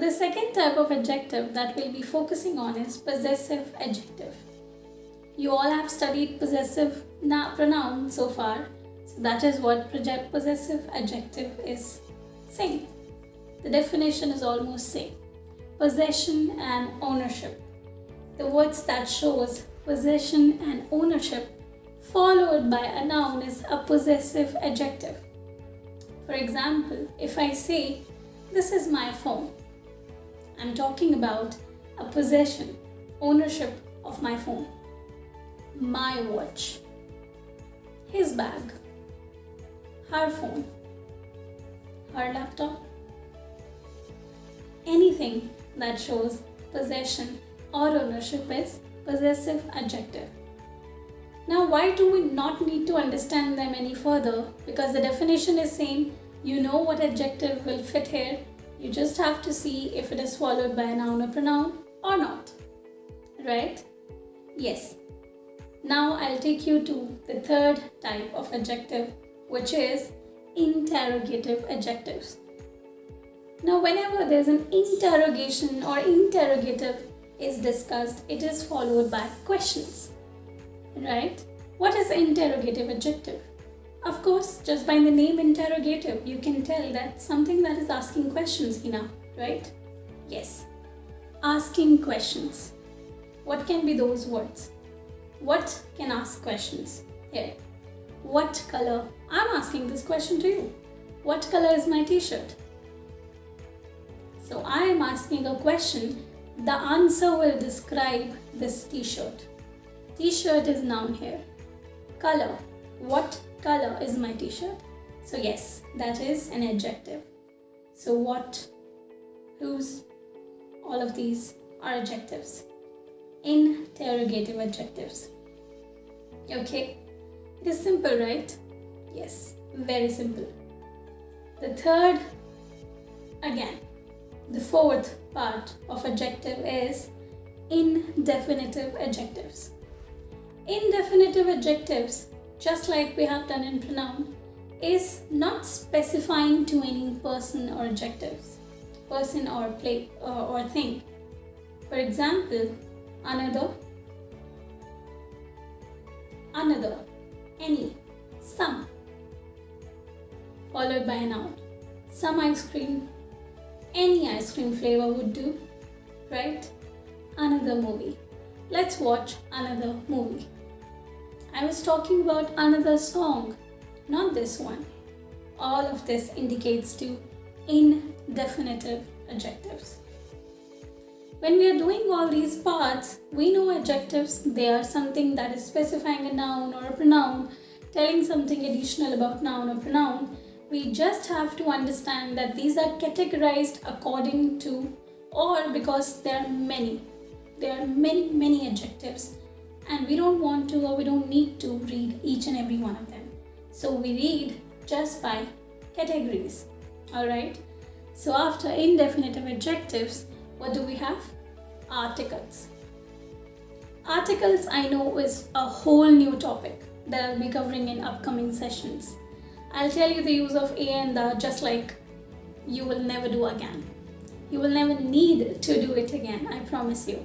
the second type of adjective that we'll be focusing on is possessive adjective. You all have studied possessive pronoun so far, so that is what possessive adjective is saying. The definition is almost same. Possession and ownership. The words that shows possession and ownership followed by a noun is a possessive adjective. For example, if I say, this is my phone, I'm talking about a possession, ownership of my phone. My watch, his bag, her phone, her laptop. Anything that shows possession or ownership is possessive adjective. Now, why do we not need to understand them any further? Because the definition is same. You know what adjective will fit here. You just have to see if it is followed by a noun or pronoun or not. Right? Yes. Now I'll take you to the third type of adjective, which is interrogative adjectives. Now, whenever there's an interrogation or interrogative is discussed, it is followed by questions. Right? What is interrogative adjective? Of course, just by the name interrogative, you can tell that something that is asking questions, Hina, right? Yes. Asking questions. What can be those words? What can ask questions? Here. What color? I'm asking this question to you. What color is my t-shirt? So I am asking a question. The answer will describe this t-shirt. T-shirt is noun here. Color. What color is my t-shirt? So yes, that is an adjective. So what, whose, all of these are adjectives. Interrogative adjectives. Okay, it is simple, right? Yes, very simple. The third, again, the fourth part of adjective is indefinitive adjectives. Indefinitive adjectives, just like we have done in pronoun, is not specifying to any person or adjectives, person or place or thing. For example, another, any, some, followed by a noun. Some ice cream, any ice cream flavor would do, right? Another movie. Let's watch another movie. I was talking about another song, not this one. All of this indicates to indefinitive adjectives. When we are doing all these parts, we know adjectives, they are something that is specifying a noun or a pronoun, telling something additional about noun or pronoun. We just have to understand that these are categorized according to or because there are many. There are many adjectives, and we don't want to or we don't need to read each and every one of them. So we read just by categories. Alright? So after indefinitive adjectives, what do we have? Articles. Articles, I know, is a whole new topic that I'll be covering in upcoming sessions. I'll tell you the use of a and the, just like you will never do again. You will never need to do it again, I promise you.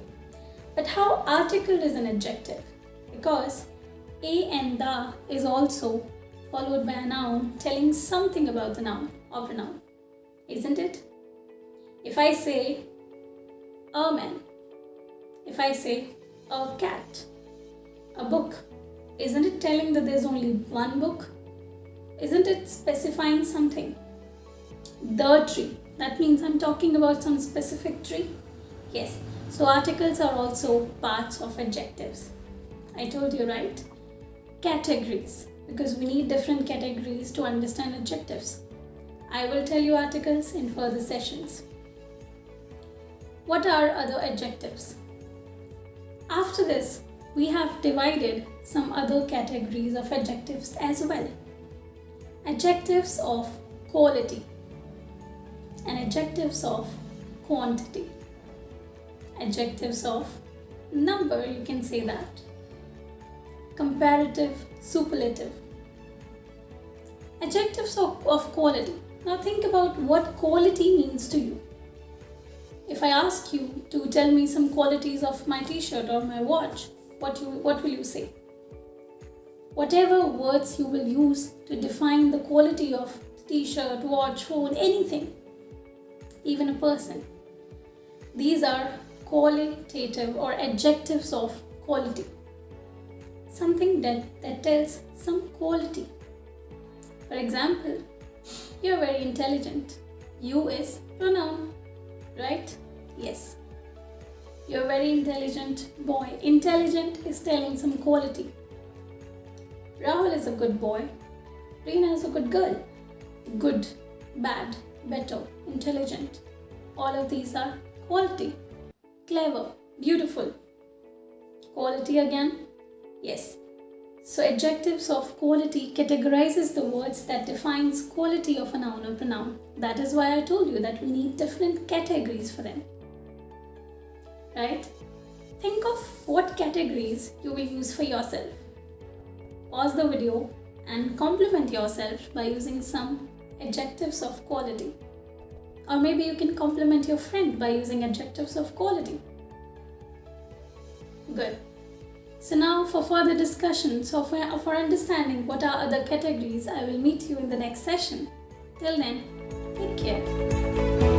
But how article is an adjective? Because a and the is also followed by a noun telling something about the noun or pronoun, isn't it? If I say a man, if I say a cat, a book, isn't it telling that there's only one book? Isn't it specifying something? The tree, that means I'm talking about some specific tree. Yes, so articles are also parts of adjectives. I told you, right? Categories, because we need different categories to understand adjectives. I will tell you articles in further sessions. What are other adjectives? After this, we have divided some other categories of adjectives as well. Adjectives of quality and adjectives of quantity. Adjectives of number, you can say that. Comparative, superlative. Adjectives of quality. Now think about what quality means to you. If I ask you to tell me some qualities of my t-shirt or my watch, what will you say? Whatever words you will use to define the quality of t-shirt, watch, phone, anything, even a person. These are qualitative or adjectives of quality. Something that tells some quality. For example, you're very intelligent. You is pronoun, right? Yes. You're a very intelligent boy. Intelligent is telling some quality. Rahul is a good boy. Reena is a good girl. Good, bad, better, intelligent. All of these are quality. Clever, beautiful. Quality again? Yes. So adjectives of quality categorizes the words that defines quality of a noun or pronoun. That is why I told you that we need different categories for them. Right? Think of what categories you will use for yourself. Pause the video and compliment yourself by using some adjectives of quality. Or maybe you can compliment your friend by using adjectives of quality. Good. So now for further discussion, for understanding what are other categories, I will meet you in the next session. Till then, take care.